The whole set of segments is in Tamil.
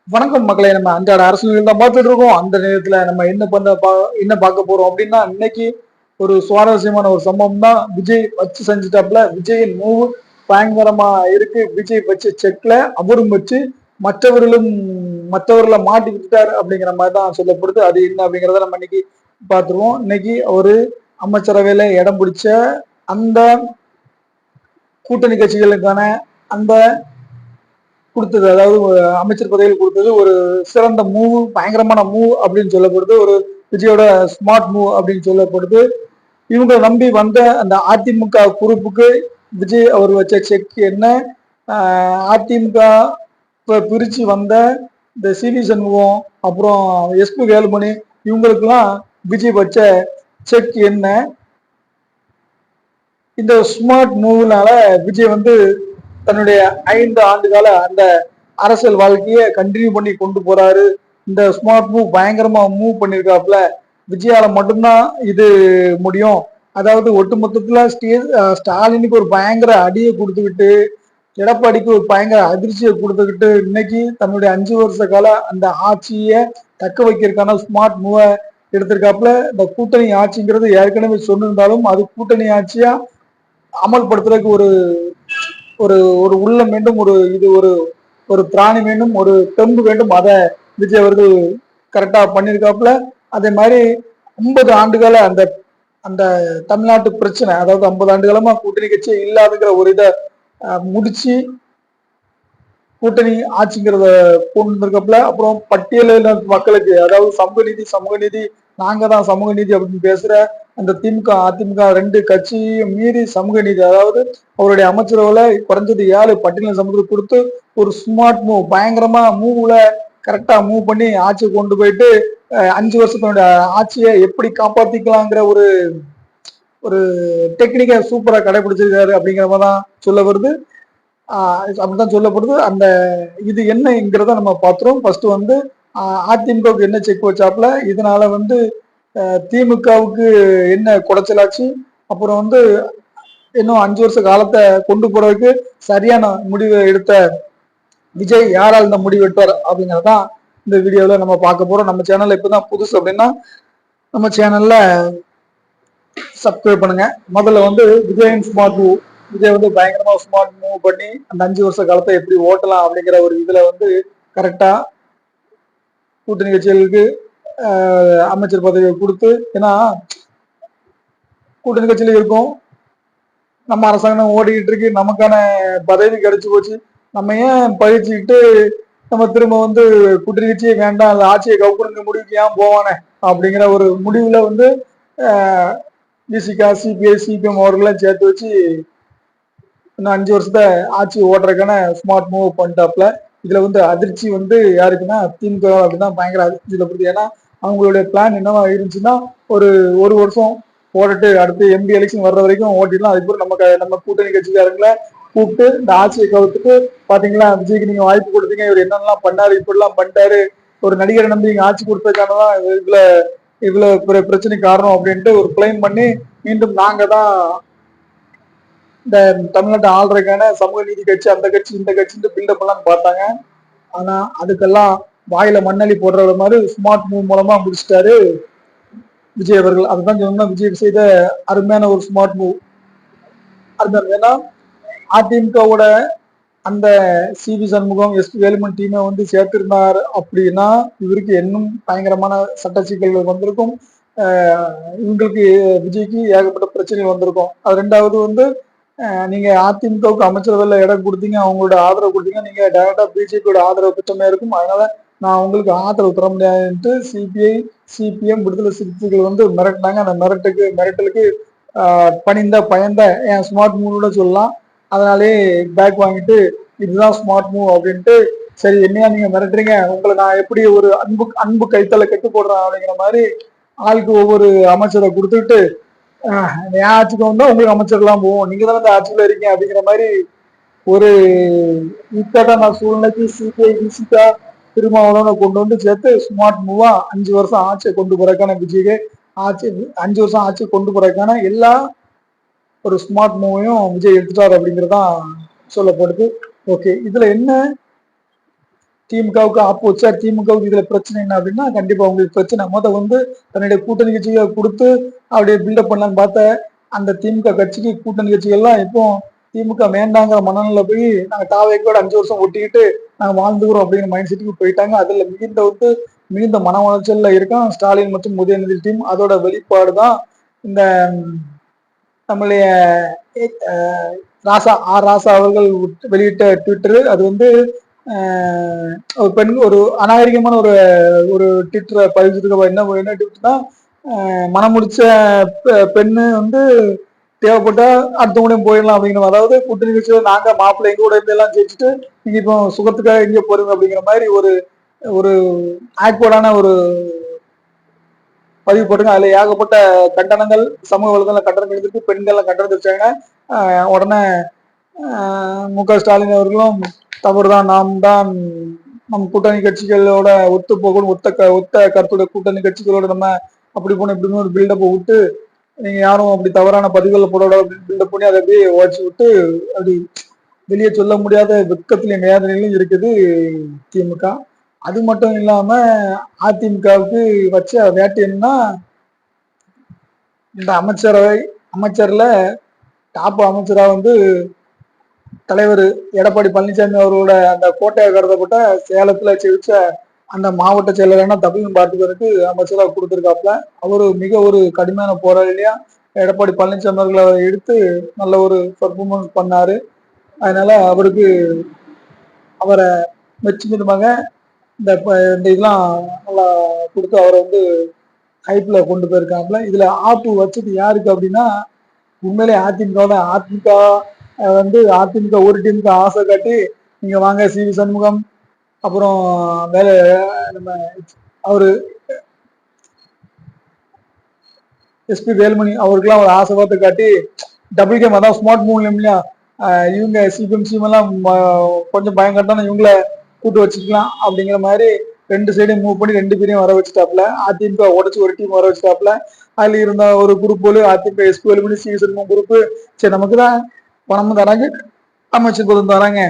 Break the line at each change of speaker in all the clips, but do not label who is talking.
வணக்கம் மக்களை. நம்ம அன்றாட அரசியல் தான் பார்த்துட்டு இருக்கோம். அந்த நேரத்துல நம்ம என்ன பார்க்க போறோம் அப்படின்னா, இன்னைக்கு ஒரு சுவாரஸ்யமான ஒரு சம்பவம் தான். விஜய் வச்சு செஞ்சுட்டாப்ல. விஜயின் மூவ் பயங்கரமா இருக்கு. விஜய் வச்ச செக்ல அவரும் வச்சு மற்றவர்களும் மற்றவர்களை மாட்டி விட்டுட்டாரு அப்படிங்கிற மாதிரி தான் சொல்லப்படுது. அது என்ன அப்படிங்கிறத நம்ம இன்னைக்கு பார்த்துருவோம். இன்னைக்கு ஒரு அமைச்சரவையில இடம் பிடிச்ச அந்த கூட்டணி கட்சிகளுக்கான அந்த கொடுத்தது, அதாவது அமைச்சர் பதவியில் கொடுத்தது ஒரு சிறந்த மூவ், பயங்கரமான மூவ் அப்படின்னு சொல்லப்படுது. ஒரு விஜயோட ஸ்மார்ட் மூவ் அப்படின்னு சொல்லப்படுது. இவங்க நம்பி வந்த அந்த அதிமுக குரூப்புக்கு விஜய் அவர் வச்ச செக் என்ன, அதிமுக பிரிச்சு வந்த இந்த சிவி சண்முகம், அப்புறம் எஸ்பி வேலுமணி, இவங்களுக்கெல்லாம் விஜய் வச்ச செக் என்ன, இந்த ஸ்மார்ட் மூவ்னால விஜய் தன்னுடைய 5 ஆண்டு கால அந்த அரசியல் வாழ்க்கையை கண்டினியூ பண்ணி கொண்டு போறாரு. இந்த ஸ்மார்ட் மூவ் பயங்கரமா மூவ் பண்ணிருக்காப்ல. விஜயால மட்டும்தான் இது முடியும். அதாவது ஒட்டுமொத்தத்துல ஸ்டாலினுக்கு ஒரு பயங்கர அடியை கொடுத்துக்கிட்டு, எடப்பாடிக்கு ஒரு பயங்கர அதிர்ச்சியை கொடுத்துக்கிட்டு, இன்னைக்கு தன்னுடைய 5 வருஷ கால அந்த ஆட்சியை தக்க வைக்கிறதுக்கான ஸ்மார்ட் மூவை எடுத்திருக்காப்புல. இந்த கூட்டணி ஆட்சிங்கிறது ஏற்கனவே சொன்னிருந்தாலும் அது கூட்டணி ஆட்சியா அமல்படுத்துறதுக்கு ஒரு ஒரு ஒரு உள்ளம் வேண்டும், ஒரு இது ஒரு ஒரு திராணி வேண்டும், ஒரு தெம்பு வேண்டும். அதை விஜய் அவர்கள் கரெக்டா பண்ணியிருக்காப்புல. அதே மாதிரி 50 ஆண்டுகால அந்த அந்த தமிழ்நாட்டு பிரச்சனை, அதாவது 50 ஆண்டு காலமா கூட்டணி கட்சி இல்லாதுங்கிற ஒரு இதை முடிச்சு கூட்டணி ஆட்சிங்கிறத கொண்டு வந்திருக்கப்பல. அப்புறம் பட்டியலின மக்களுக்கு, அதாவது சமூக நீதி நாங்க தான் சமூக நீதி அப்படின்னு பேசுற அந்த திமுக அதிமுக 2 கட்சியும் மீறி சமூக நீதி, அதாவது அவருடைய அமைச்சரவையில குறைஞ்சது 7 பட்டியலின சமூகத்துக்கு கொடுத்து ஒரு ஸ்மார்ட் மூவ், பயங்கரமா மூவ்ல கரெக்டா மூவ் பண்ணி ஆட்சியை கொண்டு போயிட்டு 5 வருஷத்தினுடைய ஆட்சியை எப்படி காப்பாத்திக்கலாங்கிற ஒரு ஒரு டெக்னிக்கை சூப்பரா கடைபிடிச்சிருக்காரு அப்படிங்கிற மாதிரி தான் சொல்ல வருது. அப்படித்தான் சொல்லப்படுது. அந்த இது என்னங்கிறத நம்ம பார்த்துரும். ஃபர்ஸ்ட் அதிமுகவுக்கு என்ன செக் வச்சாப்புல, இதனால திமுகவுக்கு என்ன குடைச்சலாச்சு, அப்புறம் இன்னும் 5 வருஷ காலத்தை கொண்டு போறதுக்கு சரியான முடிவை எடுத்த விஜய் யாரால் இந்த முடிவு எடுத்தார் அப்படிங்கறதான் இந்த வீடியோல நம்ம பார்க்க போறோம். நம்ம சேனல்ல இப்பதான் புதுசு அப்படின்னா நம்ம சேனல்ல சப்ஸ்கிரைப் பண்ணுங்க. முதல்ல விஜயின் ஸ்மார்ட் மூவ், விஜய் பயங்கரமா ஸ்மார்ட் மூவ் பண்ணி அந்த 5 வருஷ காலத்தை எப்படி ஓட்டலாம் அப்படிங்கிற ஒரு இதுல கரெக்டா கூட்டணி கட்சிகளுக்கு அமைச்சர் பதவியை கொடுத்து, ஏன்னா கூட்டணி கட்சியில இருக்கும், நம்ம அரசாங்கம் ஓடிக்கிட்டு இருக்கு, நமக்கான பதவி கிடைச்சு போச்சு, நம்ம ஏன் பயிற்சிக்கிட்டு நம்ம திரும்ப கூட்டணி கட்சியே வேண்டாம், அந்த ஆட்சியை கவுக்கணுங்க முடிவுக்கு ஏன் போவானே அப்படிங்கிற ஒரு முடிவுல விசிகா சிபிஐ சிபிஎம் அவர்களெல்லாம் சேர்த்து வச்சு இன்னும் 5 வருஷத்தை ஆட்சி ஓட்டுறதுக்கான ஸ்மார்ட் மூவ் பண்ணிட்டாப்ல. இதுல அதிர்ச்சி யாருக்குன்னா திமுக அப்படிதான் பயங்கர அதிர்ச்சியில போடுது. ஏன்னா அவங்களுடைய பிளான் என்னவா இருந்துச்சுன்னா, ஒரு வருஷம் ஓடிட்டு அடுத்து எம்பி எலெக்ஷன் வர்ற வரைக்கும் ஓட்டிடலாம், அதுக்கப்புறம் நம்ம கூட்டணி கட்சிக்காரங்களை கூப்பிட்டு இந்த ஆட்சியை கவுத்துட்டு, பாத்தீங்களா விஜய்க்கு நீங்க வாய்ப்பு கொடுத்தீங்க, இவர் என்னென்னலாம் பண்ணாரு, இப்படிலாம் பண்ணிட்டாரு, ஒரு நடிகரை நம்பி இங்க ஆட்சி கொடுத்ததுக்கானதான் இவ்வளவு பிரச்சனைக்கு காரணம் அப்படின்ட்டு ஒரு கிளைம் பண்ணி மீண்டும் நாங்க தான் இந்த தமிழ்நாட்டை ஆள்றதுக்கான சமூக நீதி கட்சி, அந்த கட்சி இந்த கட்சின்னு பில்டப் எல்லாம் பார்த்தாங்க. ஆனா அதுக்கெல்லாம் வாயில மண்ணள்ளி போடுற மாதிரி ஸ்மார்ட் மூவ் மூலமா முடிச்சிட்டாரு விஜய் அவர்கள். அதுதான் சொன்னா விஜய் செய்த அருமையான ஒரு ஸ்மார்ட் மூவ். அருமையான, ஏன்னா அதிமுகவோட அந்த சிவி சண்முகம் எஸ்பி வேலுமன் டீமை சேர்த்திருந்தார் அப்படின்னா இவருக்கு இன்னும் பயங்கரமான சட்ட சிக்கல்கள் வந்திருக்கும். இவங்களுக்கு விஜய்க்கு ஏகப்பட்ட பிரச்சனைகள் வந்திருக்கும். அது ரெண்டாவது நீங்க அதிமுகவுக்கு அமைச்சரவையில இடம் கொடுத்தீங்க, அவங்களோட ஆதரவு கொடுத்தீங்க, நீங்க டைரக்டா பிஜேபியோட ஆதரவு பெற்றமே இருக்கும், அதனால நான் உங்களுக்கு ஆதரவு தர முடியாதுன்ட்டு சிபிஐ சிபிஎம் விடுதலை சிறுத்தைகள் மிரட்டினாங்க. அந்த மிரட்டலுக்கு பயந்த என் ஸ்மார்ட் மூவ்ல சொல்லலாம். அதனாலே பேக் வாங்கிட்டு இதுதான் ஸ்மார்ட் மூவ் அப்படின்ட்டு, சரி என்னையா நீங்க மிரட்டுறீங்க, உங்களை நான் எப்படி ஒரு அன்பு கைத்தலை கட்டு போடுறேன் அப்படிங்கிற மாதிரி ஆளுக்கு ஒவ்வொரு அமைச்சரை கொடுத்துட்டு, என் ஆட்சிக்கு உங்களுக்கு அமைச்சர்லாம் போவோம், நீங்க தானே இந்த ஆட்சியில இருக்கீங்க அப்படிங்கிற மாதிரி ஒரு இக்கட்டான சூழ்நிலைக்கு சிபிஐ விசிகா திருமாவளவனை கொண்டு சேர்த்து ஸ்மார்ட் மூவா 5 வருஷம் ஆட்சியை கொண்டு போறதுக்கான விஜய்க்கு ஆட்சி 5 வருஷம் ஆட்சியை கொண்டு போறதுக்கான எல்லா ஒரு ஸ்மார்ட் மூவையும் விஜய் எடுத்துட்டார் அப்படிங்கிறதான் சொல்லப்படுது. ஓகே, இதுல என்ன திமுகவுக்கு ஆப்பு வச்சார். திமுகவுக்கு இதுல பிரச்சனை என்ன அப்படின்னா, கண்டிப்பா உங்களுக்கு பிரச்சனை. வந்து தன்னுடைய கூட்டணி கட்சிகளை கொடுத்து அப்படியே பில்டப் பண்ணலான்னு பார்த்த அந்த திமுக கட்சிக்கு கூட்டணி கட்சிகள்லாம் இப்போ திமுக வேண்டாங்கிற மனநிலை போய் நாங்க தாவேக்கோட 5 வருஷம் ஒட்டிக்கிட்டு நாங்க வாழ்ந்துக்கிறோம் அப்படிங்கிற மைண்ட் செட்டுக்கு போயிட்டாங்க. அதுல மிகுந்த மன உளைச்சல்ல இருக்கான் ஸ்டாலின் மற்றும் உதயநிதி டீம். அதோட வெளிப்பாடு தான் இந்த நம்மளுடைய ராசா அவர்கள் வெளியிட்ட ட்விட்டரு. அது ஒரு பெண் ஒரு அநாகரிகமான ஒரு ஒரு ட்விட்டரை பதிவிச்சிருக்க. என்ன ட்விட்டர்னா, மனம் முடிச்ச பெண்ணு தேவைப்பட்டா அடுத்த முடியும் போயிடலாம் அப்படிங்கிற, அதாவது கூட்டணி கட்சியில நாங்க மாப்பிள்ளை எங்க கூட இருந்து எல்லாம் ஜெயிச்சுட்டு நீங்க இப்போ சுகத்துக்காக எங்க போறீங்க அப்படிங்கிற மாதிரி ஒரு ஒரு ஆக்வர்டான ஒரு பதிவு போட்டுங்க. அதுல ஏகப்பட்ட கண்டனங்கள், சமூக வலைதள கண்டனம் எழுதிருக்கு. பெண்கள் கண்டனம் தெரிவிச்சாங்க. உடனே மு.க.ஸ்டாலின் அவர்களும் தவறுதான், நாம் தான் நம் கூட்டணி கட்சிகளோட ஒத்து போகணும், ஒத்த கருத்துடைய கூட்டணி கட்சிகளோட நம்ம அப்படி போன இப்படி ஒரு பில்டப்பை விட்டு நீங்க யாரும் அப்படி தவறான பதிவுகள் போட பில்டப் பண்ணி அதை அப்படியே உடச்சு விட்டு அப்படி வெளியே சொல்ல முடியாத வெக்கத்திலையும் வேதனையிலும் இருக்குது திமுக. அது மட்டும் இல்லாம அதிமுகவுக்கு வச்ச வேட்டு என்னன்னா, இந்த அமைச்சர்ல டாப் அமைச்சரா தலைவர் எடப்பாடி பழனிசாமி அவர்களோட அந்த கோட்டையை கருதப்பட்ட சேலத்துல செவிச்ச அந்த மாவட்ட செயலரான தமிழ் பார்த்துக்கிறதுக்கு அமைச்சராக கொடுத்திருக்காப்ல. அவரு மிக ஒரு கடுமையான போராளியா எடப்பாடி பழனிசாமி அவர்களை எடுத்து நல்ல ஒரு பர்ஃபார்மன்ஸ் பண்ணாரு. அதனால அவரை மெச்சு விதமாக இந்த இதெல்லாம் நல்லா கொடுத்து அவரை ஹைப்ல கொண்டு போயிருக்காப்ல. இதுல ஆப்பு வச்சது யாருக்கு அப்படின்னா, உண்மையிலே அதிமுக ஒரு டீமுக்கு ஆசை காட்டி நீங்க வாங்க சி.வி. சண்முகம், அப்புறம் நம்ம அவரு எஸ்பி வேலுமணி அவருக்கெல்லாம் ஒரு ஆசைவார்த்தை காட்டி டபுள் கேம், அதான் ஸ்மார்ட் மூவ் இல்லையா, இவங்க சிபிஎம் எல்லாம் கொஞ்சம் பயங்கரத்தான இவங்கள கூட்டு வச்சுக்கலாம் அப்படிங்கிற மாதிரி 2 சைடையும் மூவ் பண்ணி 2 பேரையும் வர வச்சுட்டாப்ல. அதிமுக உடச்சு ஒரு டீம் வர வச்சுட்டாப்ல. அதுல இருந்த ஒரு group AIADMK SP Velumani CV. Shanmugam group, சரி நமக்கு தான் பணமும் தராங்க, அமைச்சர் பதம் தராங்க,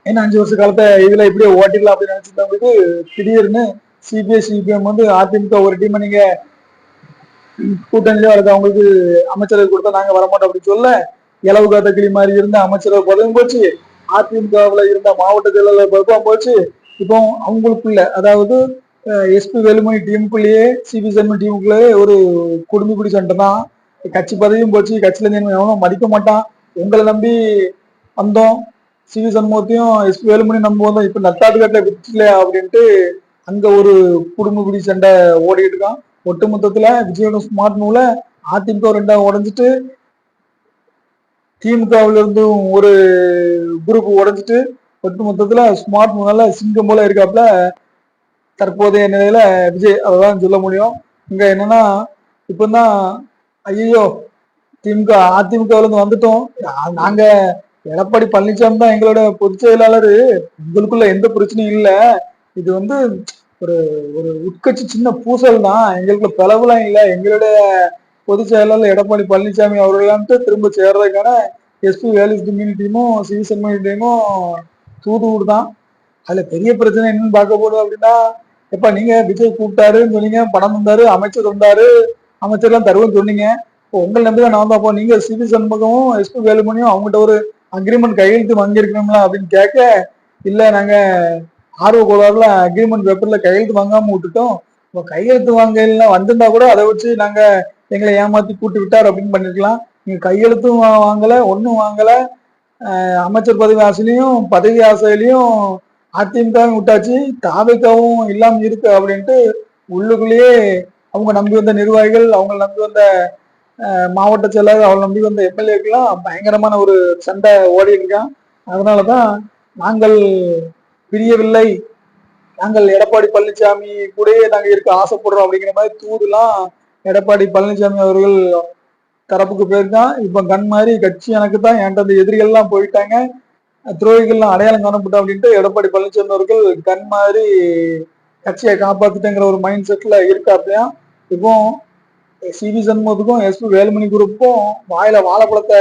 ஏன்னா 5 வருஷ காலத்தை இதுல இப்படியே ஓட்டிடலாம் அப்படின்னு நினைச்சிருந்தவங்களுக்கு திடீர்னு சிபிஎம் அதிமுக ஒரு டீம் நீங்க கூட்டணியில வரது அவங்களுக்கு அமைச்சரவை கொடுத்தா நாங்க வரமாட்டோம் அப்படின்னு சொல்ல, இலவு காத்த கிளி மாதிரி இருந்த அமைச்சரவை பதவியும் போச்சு, அதிமுகவுல இருந்த மாவட்ட செயலாளர் பதவியும் போச்சு. இப்போ அவங்களுக்குள்ள, அதாவது எஸ்பி வேலுமணி டீமுக்குள்ளேயே சி.வி. சண்முகம் டீமுக்குள்ளேயே ஒரு குடும்பிக்குடி சண்டை தான். கட்சி பதவியும் போச்சு, கட்சியில இருந்து எவனும் மதிக்க மாட்டான், உங்களை நம்பி வந்தோம், சி.வி. சண்முகத்தையும் எஸ்பி வேலுமணி நம்ப வந்தோம், இப்ப நட்டாத்துக்கட்டை விட்டுல அப்படின்ட்டு அங்க ஒரு குடும்பக்குடி சண்டை ஓடிட்டு இருக்கான். ஒட்டுமொத்தத்துல விஜயோட ஸ்மார்ட் மூவ்ல அதிமுக 2 உடஞ்சிட்டு, திமுகவுல இருந்து ஒரு குரூப் உடஞ்சிட்டு, ஒட்டுமொத்தத்துல ஸ்மார்ட் மூவ்ல சிங்கம் போல இருக்காப்ல தற்போதைய நிலையில விஜய். அதான் சொல்ல முடியும். இங்க என்னன்னா, இப்பதான் ஐயோ அதிமுகவுல இருந்து வந்துட்டோம், நாங்க எடப்பாடி பழனிசாமி தான் எங்களோட பொதுச் செயலாளர், உங்களுக்குள்ள எந்த பிரச்சனையும் இல்லை, இது ஒரு ஒரு உட்கட்சி சின்ன பூசல் தான், எங்களுக்கு பிளவுலாம் இல்லை, எங்களுடைய பொதுச் செயலாளர் எடப்பாடி பழனிசாமி அவர்களான்ட்டு திரும்ப சேர்றதுக்கான எஸ்பி வேலுமணி டீமும் சி.வி. சண்முகம் டீமும் தூதுவூடு தான். அதுல பெரிய பிரச்சனை என்னன்னு பார்க்க போதும் அப்படின்னா, எப்ப நீங்க விஜய் கூப்பிட்டாருன்னு சொன்னீங்க, பணம் வந்தாரு, அமைச்சர் வந்தாரு, அமைச்சர்லாம் தருவேன்னு சொன்னீங்க, இப்போ உங்களை நம்பிதான் நான் தான். நீங்க சி.வி. சண்முகமும் எஸ்பி வேலுமணியும் அவங்ககிட்ட ஒரு அக்ரிமெண்ட் கையெழுத்து வாங்கியிருக்கணும்ல அப்படின்னு கேட்க, இல்ல நாங்க ஆர்வ கோளாறுல அக்ரிமெண்ட் பேப்பர்ல கையெழுத்து வாங்காம விட்டுட்டோம், இப்போ கையெழுத்து வாங்கலாம் வந்திருந்தா கூட அதை வச்சு நாங்க எங்களை ஏமாத்தி கூட்டு விட்டார் அப்படின்னு பண்ணிருக்கலாம், நீங்க கையெழுத்தும் வாங்கல, ஒன்னும் வாங்கல, அமைச்சர் பதவி ஆசையிலையும் பதவி ஆசையிலையும் அதிமுகவும் விட்டாச்சு, தாவேக்காவும் இல்லாம இருக்கு அப்படின்ட்டு உள்ளுக்குள்ளேயே அவங்க நம்பி வந்த நிர்வாகிகள், அவங்க நம்பி வந்த மாவட்ட செயலாளர், அவங்க நம்பி வந்த எம்எல்ஏக்கெல்லாம் பயங்கரமான ஒரு சண்டை ஓடி இருக்கான். அதனாலதான் நாங்கள் பிரியவில்லை, நாங்கள் எடப்பாடி பழனிசாமி கூட நாங்க இருக்க ஆசைப்படுறோம் அப்படிங்கிற மாதிரி தூதுலாம் எடப்பாடி பழனிசாமி அவர்கள் தரப்புக்கு போயிருக்கான். இப்ப கண் மாதிரி கட்சி எனக்கு தான், என்கிட்ட அந்த எதிரிகள்லாம் போயிட்டாங்க, துரோகிகள்லாம் அடையாளம் காணப்பட்டோம் அப்படின்ட்டு எடப்பாடி பழனிசாமி அவர்கள் கண் மாதிரி கட்சியை காப்பாத்திட்டேங்கிற ஒரு மைண்ட் செட்ல இருக்காப்பையா. இப்போ சி.வி. சண்முகத்துக்கும் எஸ்பி வேலுமணி குரூப்புக்கும் வாயில வாழைப்பழத்தை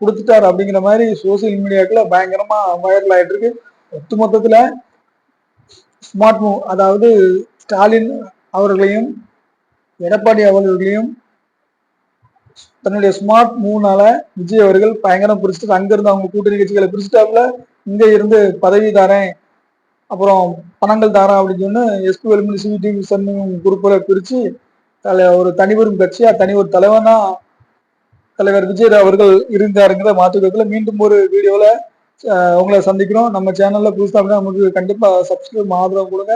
கொடுத்துட்டாரு அப்படிங்கிற மாதிரி சோசியல் மீடியாக்குள்ள பயங்கரமா வைரல் ஆயிட்டு இருக்கு. ஒட்டுமொத்தத்துல ஸ்மார்ட் மூவ், அதாவது ஸ்டாலின் அவர்களையும் எடப்பாடி அவர்களையும் தன்னுடைய ஸ்மார்ட் மூவ்னால விஜய் அவர்கள் பயங்கரம் பிரிச்சுட்டு அங்கிருந்து அவங்க கூட்டணி கட்சிகளை பிரிச்சுட்டாப்புல. இங்க இருந்து பதவி தாரேன், அப்புறம் பணங்கள் தாரேன் அப்படின்னு சொன்னு எஸ்பி வேலுமணி சிவிடி சண்முகம் குரூப்ல பிரிச்சு ஒரு தனிபெரும் கட்சியா தனி ஒரு தலைவனா தலைவர் விஜய் அவர்கள் இருந்தாருங்கிற மாற்றுக்கத்துல மீண்டும் ஒரு வீடியோல உங்களை சந்திக்கிறோம். நம்ம சேனல்ல புதுசா அப்படின்னா நமக்கு கண்டிப்பா சப்ஸ்கிரைப் ஆதரவு கொடுங்க.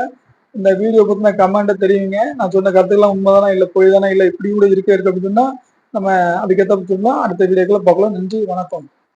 இந்த வீடியோ பத்தின கமெண்ட்டை தெரியுங்க. நான் சொன்ன கருத்துக்கெல்லாம் உண்மைதானா இல்லை பொய் தானே இல்லை இப்படி கூட இருக்கு அப்படின்னு சொன்னா நம்ம அதுக்கேற்ற சொன்னா அடுத்த வீடியோக்களை பார்க்கலாம். நன்றி, வணக்கம்.